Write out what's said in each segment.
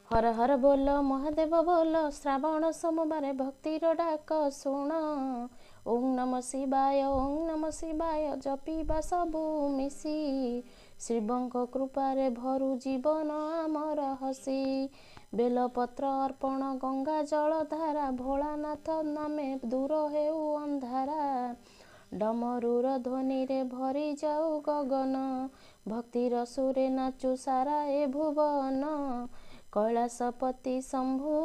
हर हर बोल महादेव बोल श्रावण सोमवार भक्तिर डाक शुण। ओं नम शिवाय जपिबा सबु मिसी। शिवंक कृपारे भरु जीवन आमर हसी। बेलपत्र अर्पण गंगा जल धारा भोलानाथ नामे दूर हेउ अंधारा। डमरूर ध्वनि रे भरी जाऊ गगन भक्तिर सुरे नाचु सारा ए भुवन। कैलासपति शंभु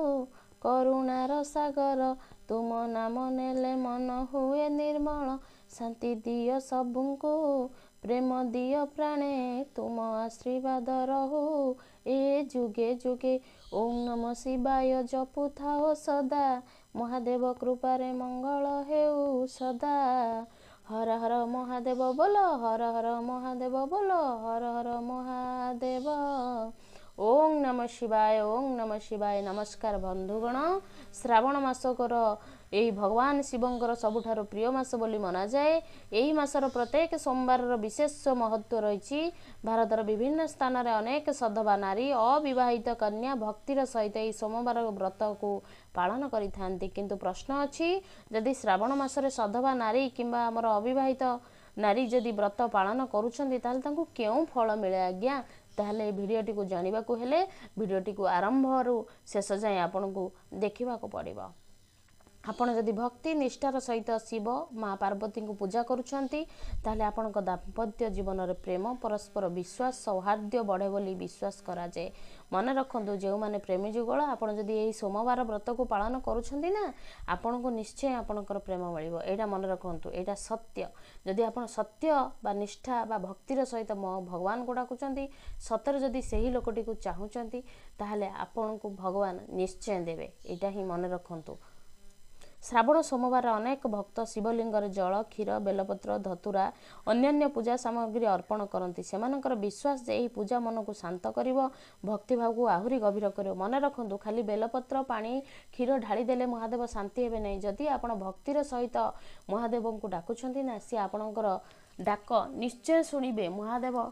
करुणार सागर तुम नाम नेले मन हुए निर्मल। शांति दियो सबुଙ୍କୁ प्रेम दियो प्राणे तुम आशीर्वाद रहु ए जुगे जुगे। ओं नम शिवाय जपु थाओ सदा महादेव कृपारे मंगल हेउ सदा। हर हर महादेव बोलो हर हर महादेव बोलो हर हर महादेव। ओं नम शिवाय नमस्कार बंधुगण। श्रावण मासकर यही भगवान शिवंकर सबुठारु प्रिय मास बोली मना जाए। यही मासर प्रत्येक सोमवार विशेष महत्व रही। भारतर विभिन्न स्थान में अनेक सधवा नारी अविवाहित कन्या भक्तिर सहित यही सोमवार व्रत को पालन करिथांती। किंतु प्रश्न अछि जदि श्रावण मासरे सधवा नारी किंबा आमर अविवाहित नारी जदि व्रत पालन करूछंती ताहले तांकु केउ फल मिले आज्ञा। ताहले भिडियोटी को जानिबा को हेले भिडियोटी को आरंभरू शेष जाए आपन को देखिबा को पड़िबो। आपण जदि भक्ति निष्ठार सहित शिव माँ पार्वती को पूजा करुछंती ताहले आपण को दाम्पत्य जीवन रे प्रेम परस्पर विश्वास सौहार्द्य बढ़े बोली विश्वास करा जाए। मन रखंतु जो माने प्रेमी जुगल आपण जदि एही सोमवार व्रत को पालन करुछंती ना आपण को निश्चय आपणकर प्रेम मिलिबो। एटा मन रखंतु एटा सत्य। जदि आपण सत्य बा निष्ठा बा भक्तिर सहित भगवान को डाकुचंती सतर जदि सही लोकटी को चाहुचंती ताहले आपण को भगवान निश्चय देबे। एटा ही मन रखंतु। श्रावण सोमवार अनेक भक्त शिवलिंग जल क्षीर बेलपत्र धतुरा अन्यान्य पूजा सामग्री अर्पण करती। सेमानकर विश्वास जे यही पूजा मन को शांत करिवो भक्तिभाव को आहुरी गभीर करिवो। मन रखंतु खाली बेलपत्र पानी क्षीर ढाली देले महादेव शांति हेबे नहीं। जदि आपण भक्तिर सहित महादेव को डाकुछंती ना सी आपणकर डाक निश्चय शुणिबे। महादेव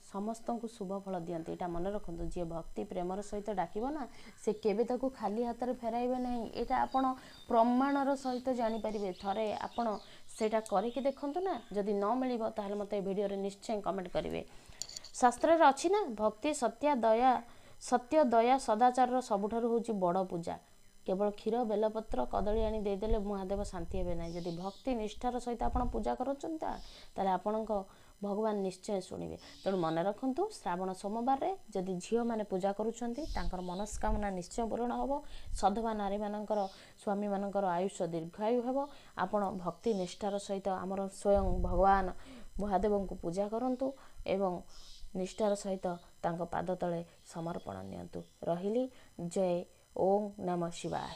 समस्त को शुभ फल दियंती। एटा मन रखंतु जे भक्ति प्रेमर सहित डाकिबो ना से केबे ताकू खाली हाथ रे फेराइबे नहीं। एटा आपण प्रमाणर सहित जानि परिबे। थरे आपण सेटा करिके देखंतु ना जदि न मिलिबो ताहले मते वीडियो रे निश्चय कमेंट करिवे। शास्त्र रे अछि ना भक्ति सत्य दया सदाचार सबुठारु होची बड़ पूजा। केवल क्षीर बेलपत्र कदली आनी देदेले महादेव शांति हेबे नहीं। जदि भक्ति निष्ठार सहित आपण पूजा करूचंता ताले आपणको भगवान निश्चय शुणिबे। तेणु मन रखंतु श्रावण सोमवार रे जदि झियो माने पूजा करूचंती तांकर मनस्कामना निश्चय पूर्ण होबो। सधवा नारी मानकर स्वामी मानकर आयुष्य दीर्घायु हेबो। आपण भक्ति निष्ठार सहित आमर स्वयं भगवान महादेव को पूजा करंतु एवं निष्ठार सहित तांको पाद तले समर्पण नियंतु। रहिली जय ओं नमः शिवाय।